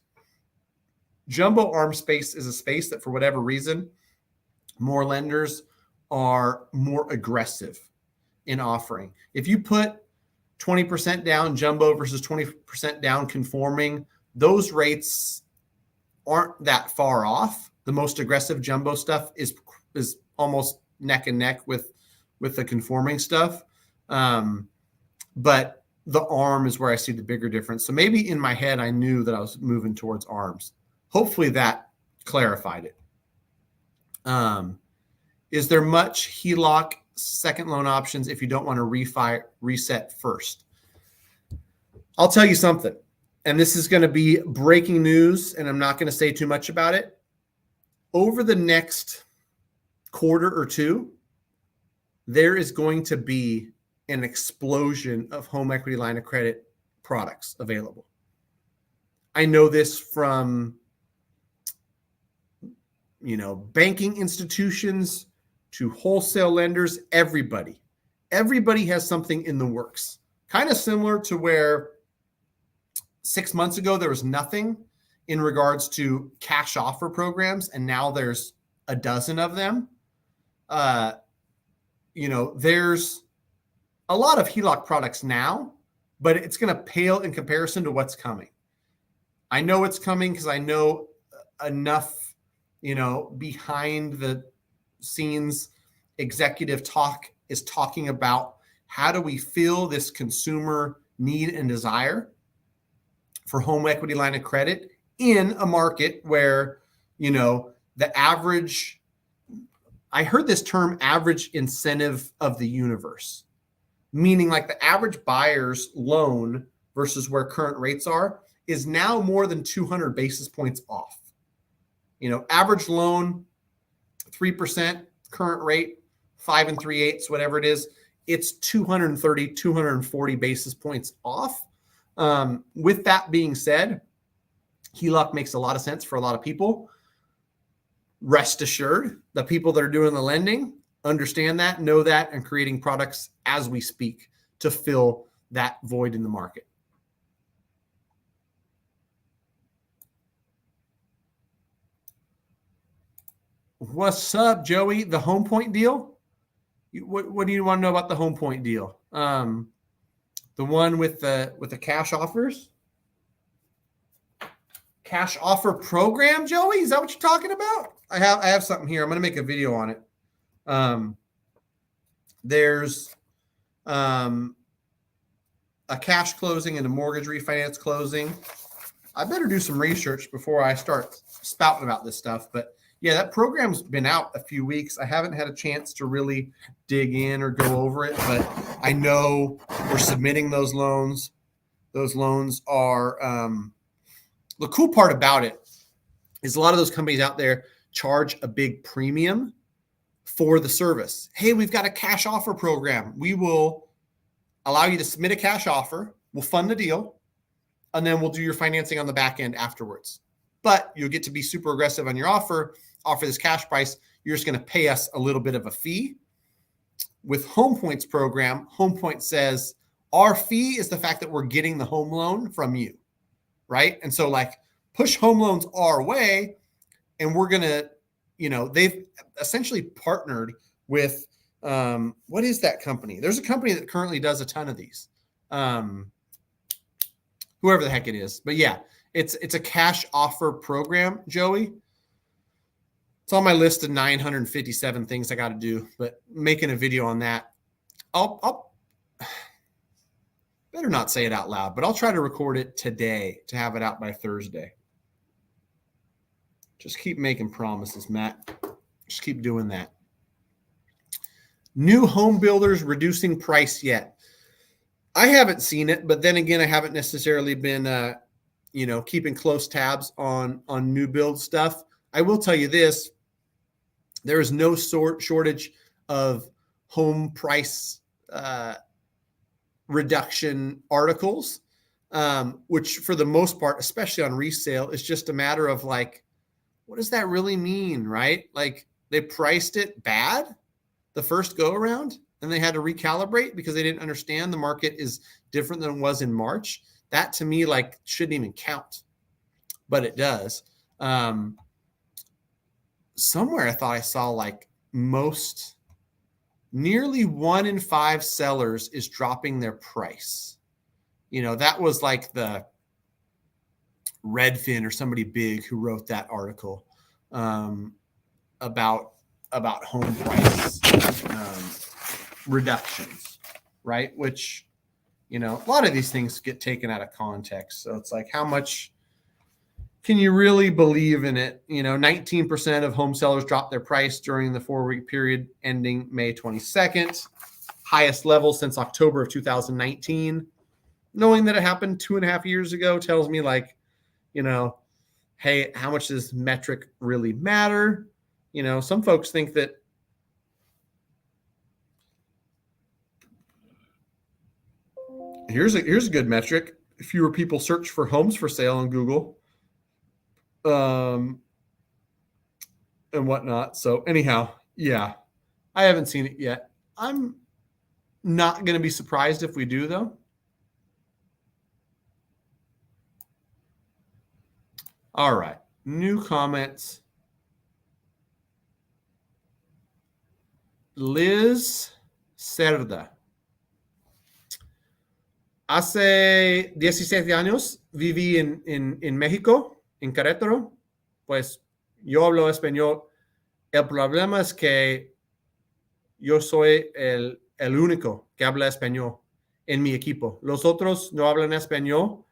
Jumbo ARM space is a space that, for whatever reason, more lenders are more aggressive in offering. If you put 20% down jumbo versus 20% down conforming, those rates aren't that far off. The most aggressive jumbo stuff is almost neck and neck with the conforming stuff. But the ARM is where I see the bigger difference. So maybe in my head, I knew that I was moving towards ARMs. Hopefully that clarified it. Is there much HELOC second loan options if you don't want to reset first? I'll tell you something, and this is going to be breaking news, and I'm not going to say too much about it. Over the next quarter or two, there is going to be an explosion of home equity line of credit products available. I know this from, banking institutions to wholesale lenders, everybody has something in the works. Kind of similar to where 6 months ago, there was nothing in regards to cash offer programs. And now there's a dozen of them. There's a lot of HELOC products now, but it's going to pale in comparison to what's coming. I know it's coming because I know enough, behind the scenes executive talk is talking about how do we fill this consumer need and desire for home equity line of credit in a market where, the average, I heard this term, average incentive of the universe, meaning like the average buyer's loan versus where current rates are is now more than 200 basis points off. Average loan, 3%, current rate, 5 3/8, whatever it is, it's 230, 240 basis points off. With that being said, HELOC makes a lot of sense for a lot of people. Rest assured, the people that are doing the lending understand that, know that, and creating products as we speak to fill that void in the market. What's up, Joey? The Home Point deal? What do you want to know about the Home Point deal? The one with the cash offers? Cash offer program, Joey? Is that what you're talking about? I have something here. I'm going to make a video on it. There's a cash closing and a mortgage refinance closing. I better do some research before I start spouting about this stuff. But yeah, that program's been out a few weeks. I haven't had a chance to really dig in or go over it, but I know we're submitting those loans. Those loans are the cool part about it is a lot of those companies out there charge a big premium for the service. Hey, we've got a cash offer program. We will allow you to submit a cash offer. We'll fund the deal, and then we'll do your financing on the back end afterwards. But you'll get to be super aggressive on your offer this cash price. You're just going to pay us a little bit of a fee. With Home Point's program, Home Point says our fee is the fact that we're getting the home loan from you, right? And so like push home loans our way, and we're going to, they've essentially partnered with, what is that company? There's a company that currently does a ton of these, whoever the heck it is. But yeah, it's a cash offer program, Joey. It's on my list of 957 things I got to do, but making a video on that, I'll better not say it out loud, but I'll try to record it today to have it out by Thursday. Just keep making promises, Matt. Just keep doing that. New home builders reducing price yet? I haven't seen it, but then again, I haven't necessarily been, keeping close tabs on new build stuff. I will tell you this. There is no shortage of home price reduction articles, which for the most part, especially on resale, is just a matter of like, what does that really mean, right? Like they priced it bad the first go around and they had to recalibrate because they didn't understand the market is different than it was in March. That to me, like shouldn't even count, but it does. Somewhere I thought I saw like nearly 1 in 5 sellers is dropping their price. That was like the Redfin or somebody big who wrote that article about home price reductions, right? Which, a lot of these things get taken out of context. So it's like, how much can you really believe in it? 19% of home sellers dropped their price during the 4-week period ending May 22nd, highest level since October of 2019. Knowing that it happened 2.5 years ago tells me like, hey, how much does metric really matter? Some folks think that here's a good metric. Fewer people search for homes for sale on Google. And whatnot. So anyhow, yeah, I haven't seen it yet. I'm not going to be surprised if we do though. All right. New comments. Liz Cerda. Hace 17 años viví en México, en Querétaro. Pues yo hablo español. El problema es que yo soy el único que habla español en mi equipo. Los otros no hablan español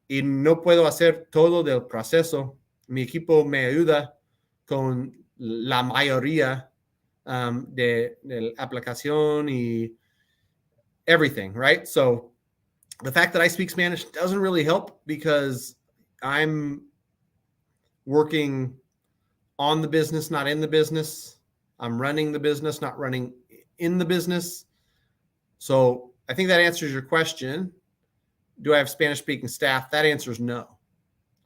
y no puedo hacer todo del proceso. Mi equipo me ayuda con la mayoría de la aplicación y everything, right? So the fact that I speak Spanish doesn't really help because I'm working on the business, not in the business. I'm running the business, not running in the business. So I think that answers your question. Do I have Spanish speaking staff? That answer is no.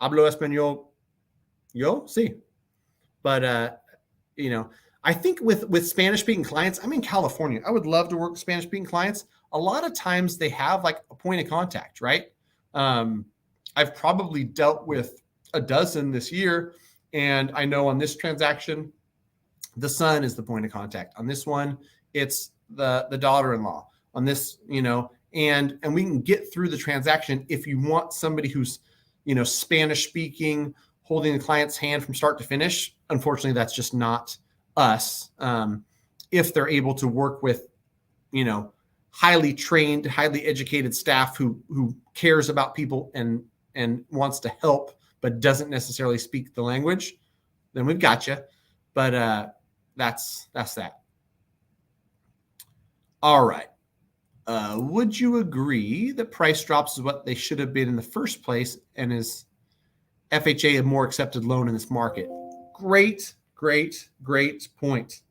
Hablo español. Yo, sí. But, I think with Spanish speaking clients, I'm in California. I would love to work with Spanish speaking clients. A lot of times they have like a point of contact, right? I've probably dealt with a dozen this year. And I know on this transaction, the son is the point of contact. On this one, it's the daughter-in-law. On this, and we can get through the transaction if you want somebody who's, Spanish speaking, holding the client's hand from start to finish. Unfortunately, that's just not us. If they're able to work with, highly trained, highly educated staff who cares about people and wants to help, but doesn't necessarily speak the language, then we've got you. But that's that. All right. Would you agree that price drops is what they should have been in the first place, and is FHA a more accepted loan in this market? Great point.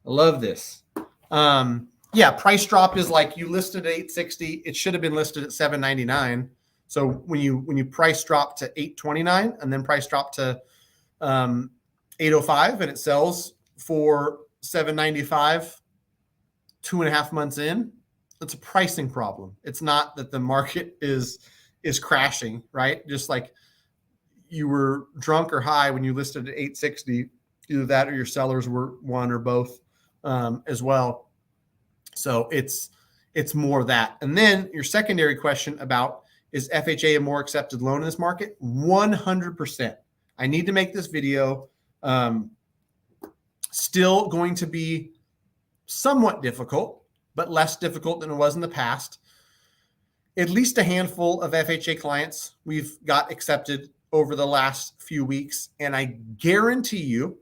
I love this. Yeah, price drop is like you listed at 860. It should have been listed at 799. So when you price drop to 829 and then price drop to 805 and it sells for 795 2.5 months in, it's a pricing problem. It's not that the market is crashing, right? Just like you were drunk or high when you listed at 860, either that or your sellers were one or both as well. So it's more that. And then your secondary question about, is FHA a more accepted loan in this market? 100%. I need to make this video. Still going to be somewhat difficult, but less difficult than it was in the past. At least a handful of FHA clients we've got accepted over the last few weeks. And I guarantee you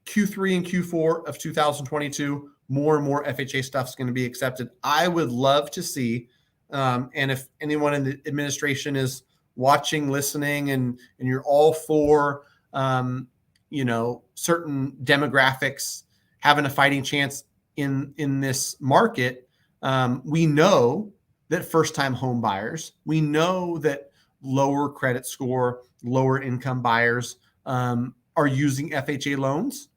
Q3 and Q4 of 2022, more and more FHA stuff is going to be accepted. I would love to see, and if anyone in the administration is watching, listening, and you're all for, certain demographics having a fighting chance in this market, we know that first-time home buyers, we know that lower credit score, lower income buyers are using FHA loans.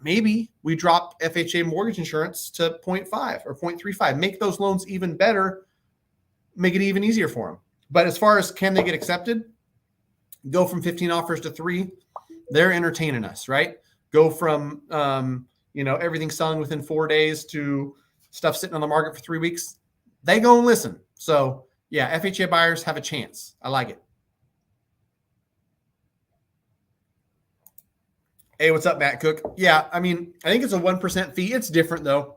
Maybe we drop FHA mortgage insurance to 0.5 or 0.35, make those loans even better, make it even easier for them. But as far as can they get accepted, go from 15 offers to 3, they're entertaining us, right? Go from, everything selling within 4 days to stuff sitting on the market for 3 weeks. They go and listen. So yeah, FHA buyers have a chance. I like it. Hey, what's up, Matt Cook? Yeah, I think it's a 1% fee. It's different though.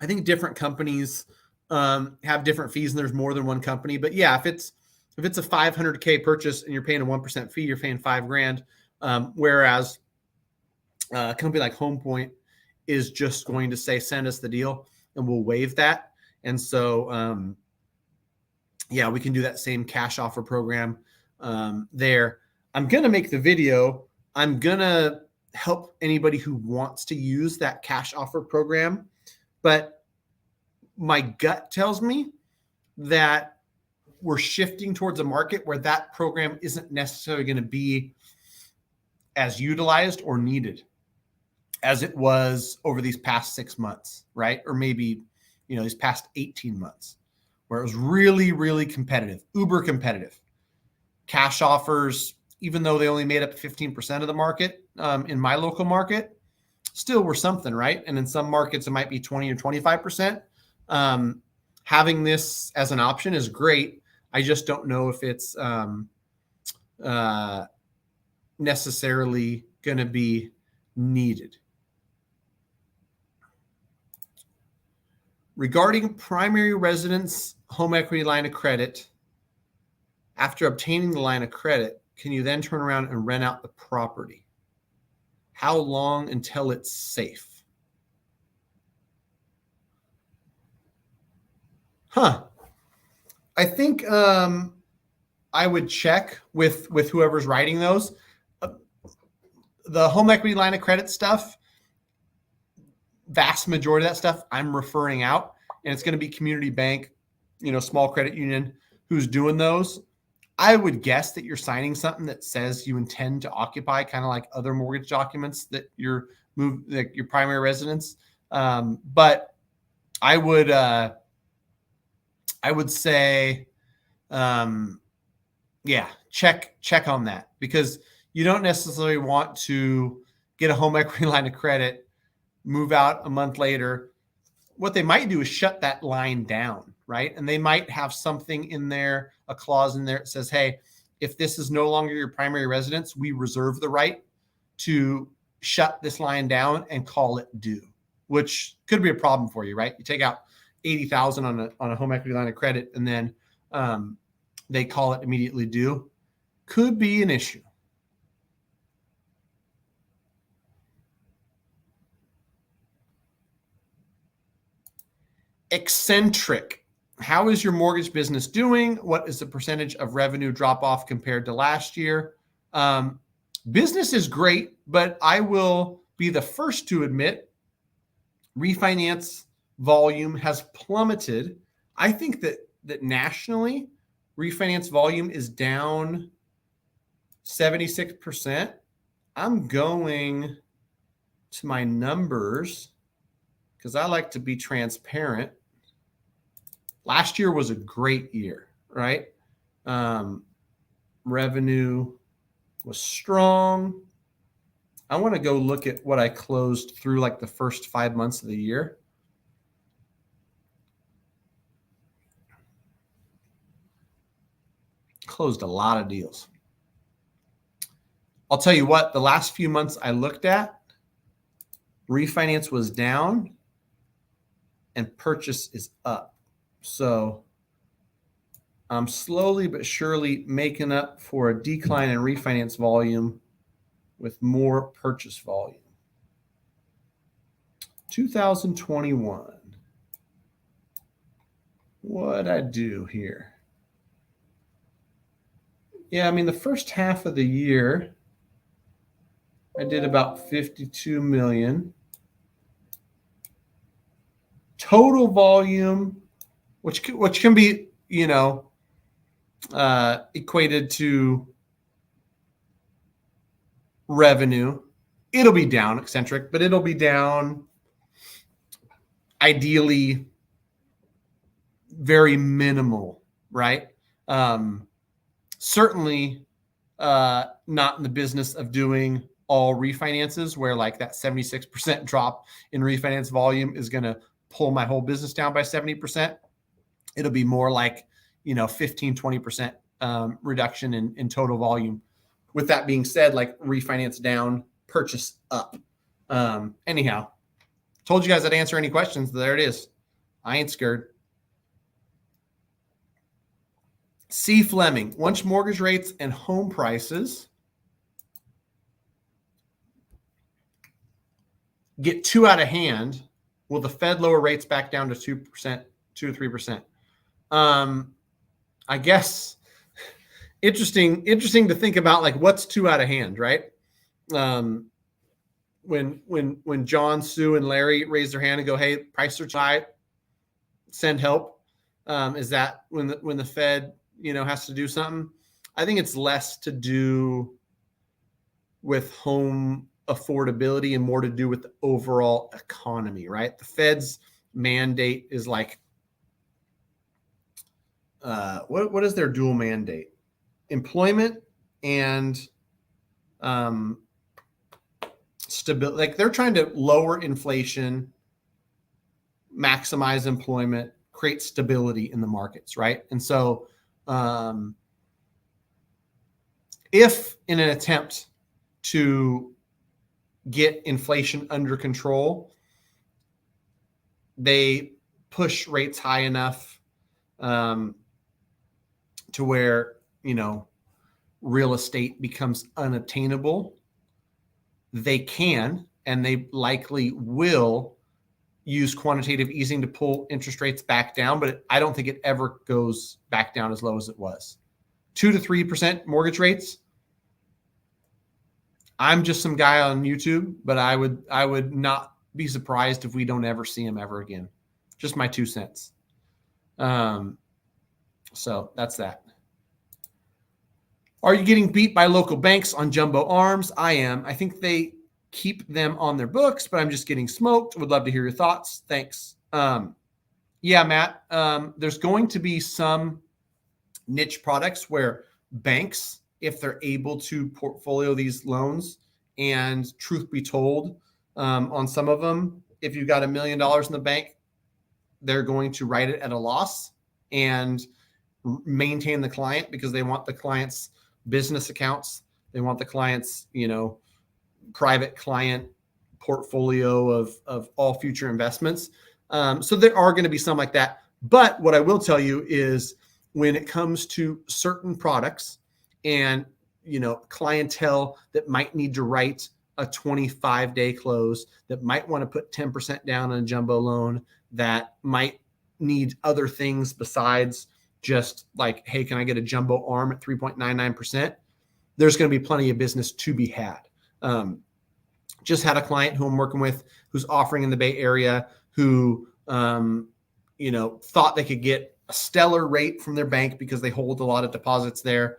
I think different companies have different fees, and there's more than one company. But yeah, if it's a $500K purchase and you're paying a 1% fee, you're paying $5,000. Whereas a company like Home Point is just going to say, send us the deal and we'll waive that. And so, we can do that same cash offer program there. I'm going to make the video. I'm going to help anybody who wants to use that cash offer program. But my gut tells me that we're shifting towards a market where that program isn't necessarily going to be as utilized or needed as it was over these past 6 months, right? Or maybe, these past 18 months, where it was really, really competitive, uber competitive. Cash offers, even though they only made up 15% of the market in my local market, still were something, right? And in some markets, it might be 20 or 25%. Having this as an option is great. I just don't know if it's necessarily going to be needed. Regarding primary residence home equity line of credit, After obtaining the line of credit, can you then turn around and rent out the property? How long until it's safe? I think I would check with whoever's writing those. The home equity line of credit stuff, vast majority of that stuff I'm referring out, and it's going to be community bank, small credit union who's doing those. I would guess that you're signing something that says you intend to occupy, kind of like other mortgage documents that you're like your primary residence. But I would say, check on that, because you don't necessarily want to get a home equity line of credit, move out a month later. What they might do is shut that line down, right? And they might have something in there, a clause in there that says, hey, if this is no longer your primary residence, we reserve the right to shut this line down and call it due, which could be a problem for you, right? You take out $80,000 on a home equity line of credit, and then they call it immediately due. Could be an issue. Eccentric. How is your mortgage business doing? What is the percentage of revenue drop off compared to last year? Business is great, but I will be the first to admit refinance volume has plummeted. I think that nationally, refinance volume is down 76%. I'm going to my numbers because I like to be transparent. Last year was a great year, right? Revenue was strong. I want to go look at what I closed through like the first 5 months of the year. Closed a lot of deals. I'll tell you what, the last few months I looked at, refinance was down and purchase is up. So I'm slowly but surely making up for a decline in refinance volume with more purchase volume. 2021. What'd I do here? Yeah, I mean, the first half of the year, I did about 52 million. Total volume, which can be, equated to revenue. It'll be down, eccentric, but it'll be down ideally very minimal, right? Certainly not in the business of doing all refinances where like that 76% drop in refinance volume is going to pull my whole business down by 70%. It'll be more like, 15, 20% reduction in total volume. With that being said, like refinance down, purchase up. Anyhow, told you guys I'd answer any questions. There it is. I ain't scared. C. Fleming, once mortgage rates and home prices get too out of hand, will the Fed lower rates back down to 2%, 2 to 3%? I guess interesting to think about, like, what's too out of hand, right? When John, Sue, and Larry raise their hand and go, "Hey, prices are high, send help." Is that when the Fed, has to do something? I think it's less to do with home affordability and more to do with the overall economy, right? The Fed's mandate is like, what is their dual mandate? Employment and stability. Like, they're trying to lower inflation, maximize employment, create stability in the markets, right? And so if in an attempt to get inflation under control, they push rates high enough to where real estate becomes unattainable, they can, and they likely will use quantitative easing to pull interest rates back down, but I don't think it ever goes back down as low as it was. 2 to 3% mortgage rates. I'm just some guy on YouTube, but I would not be surprised if we don't ever see him ever again. Just my 2 cents. So that's that. Are you getting beat by local banks on jumbo arms? I am. I think they keep them on their books, but I'm just getting smoked. Would love to hear your thoughts. Thanks. Yeah, Matt, there's going to be some niche products where banks, if they're able to portfolio these loans, and truth be told, on some of them, if you've got $1 million in the bank, they're going to write it at a loss and maintain the client because they want the client's business accounts. They want the client's, private client portfolio of all future investments. So there are going to be some like that. But what I will tell you is when it comes to certain products and, clientele that might need to write a 25-day close, that might want to put 10% down on a jumbo loan, that might need other things besides just like, hey, can I get a jumbo arm at 3.99%? There's going to be plenty of business to be had. Just had a client who I'm working with who's offering in the Bay Area who, thought they could get a stellar rate from their bank because they hold a lot of deposits there.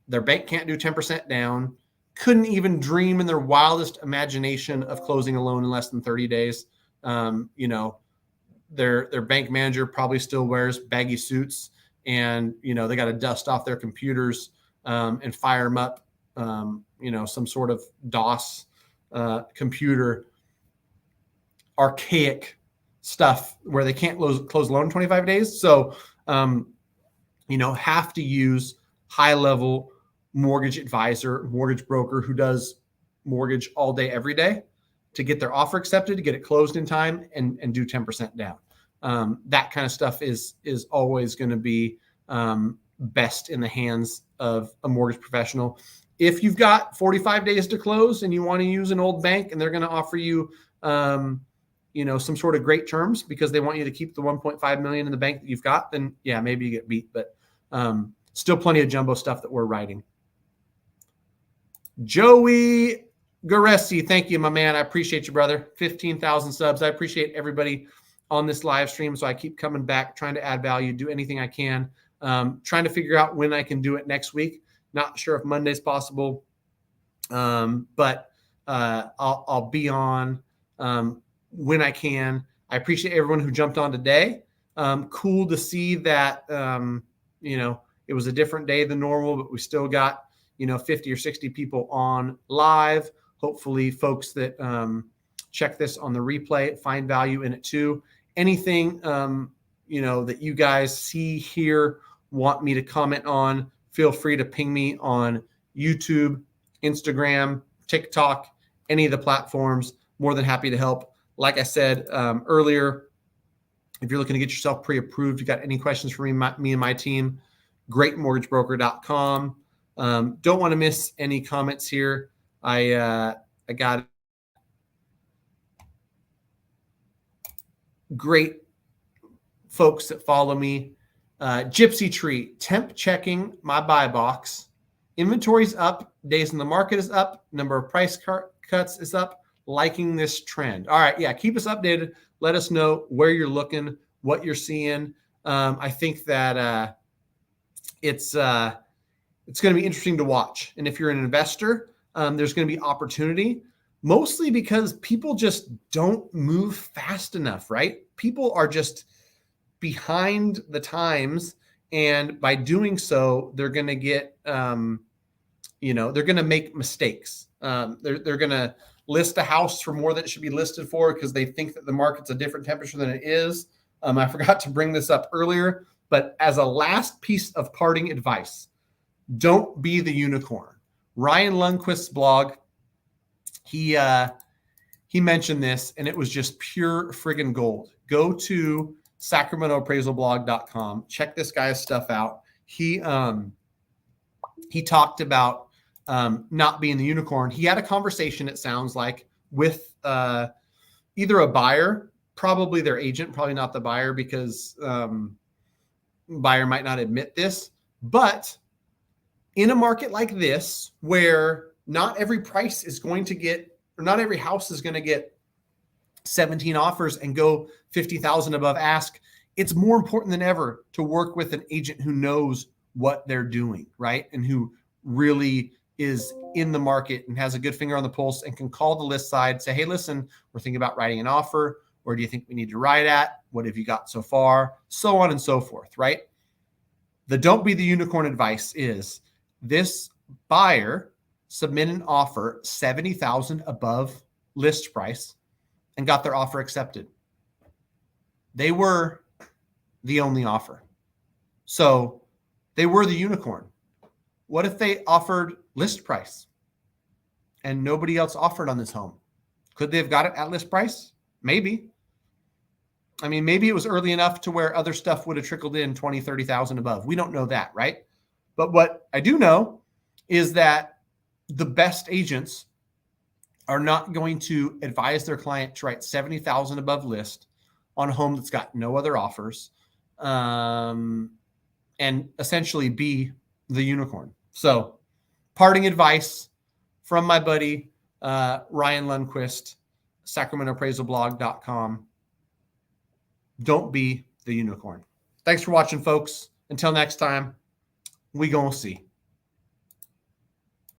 Their bank can't do 10% down. Couldn't even dream in their wildest imagination of closing a loan in less than 30 days. Their bank manager probably still wears baggy suits, and they got to dust off their computers and fire them up. Some sort of DOS computer, archaic stuff where they can't close a loan in 25 days. So, have to use high-level mortgage advisor, mortgage broker who does mortgage all day, every day to get their offer accepted, to get it closed in time and do 10% down. That kind of stuff is always going to be best in the hands of a mortgage professional. If you've got 45 days to close and you want to use an old bank and they're going to offer you, some sort of great terms because they want you to keep the 1.5 million in the bank that you've got, then yeah, maybe you get beat, but still plenty of jumbo stuff that we're writing. Joey Garessi, thank you, my man. I appreciate you, brother. 15,000 subs. I appreciate everybody on this live stream. So I keep coming back, trying to add value, do anything I can. Trying to figure out when I can do it next week. Not sure if Monday's possible, but I'll be on when I can. I appreciate everyone who jumped on today. Cool to see that, it was a different day than normal, but we still got, 50 or 60 people on live. Hopefully folks that check this on the replay find value in it too. Anything, that you guys see here, want me to comment on, feel free to ping me on YouTube, Instagram, TikTok, any of the platforms. More than happy to help. Like I said earlier, if you're looking to get yourself pre-approved, you got any questions for me and my team, greatmortgagebroker.com. Don't want to miss any comments here. I got great folks that follow me. Gypsy Tree, temp checking my buy box. Inventory's up, days in the market is up, number of price cuts is up, liking this trend. All right, yeah, keep us updated. Let us know where you're looking, what you're seeing. I think that it's going to be interesting to watch. And if you're an investor, there's going to be opportunity, mostly because people just don't move fast enough, right? People are just behind the times. And by doing so, they're going to get, they're going to make mistakes. They're going to list a house for more than it should be listed for because they think that the market's a different temperature than it is. I forgot to bring this up earlier, but as a last piece of parting advice, don't be the unicorn. Ryan Lundquist's blog, he mentioned this, and it was just pure friggin' gold. Go to SacramentoAppraisalBlog.com. Check this guy's stuff out. He he talked about not being the unicorn. He had a conversation, it sounds like, with either a buyer, probably their agent, probably not the buyer, because buyer might not admit this. But in a market like this, where not every price is going to get, or not every house is going to get 17 offers and go 50,000 above ask, it's more important than ever to work with an agent who knows what they're doing, right? And who really is in the market and has a good finger on the pulse and can call the list side, say, hey, listen, we're thinking about writing an offer. Where do you think we need to write at? What have you got so far? So on and so forth, right? The don't be the unicorn advice is this buyer submitted an offer 70,000 above list price and got their offer accepted. They were the only offer. So they were the unicorn. What if they offered list price and nobody else offered on this home? Could they have got it at list price? Maybe. I mean, maybe it was early enough to where other stuff would have trickled in 20, 30,000 above. We don't know that, right? But what I do know is that the best agents are not going to advise their client to write 70,000 above list on a home that's got no other offers, and essentially be the unicorn. So parting advice from my buddy, Ryan Lundquist, SacramentoAppraisalBlog.com. Don't be the unicorn. Thanks for watching, folks. Until next time, we gonna see.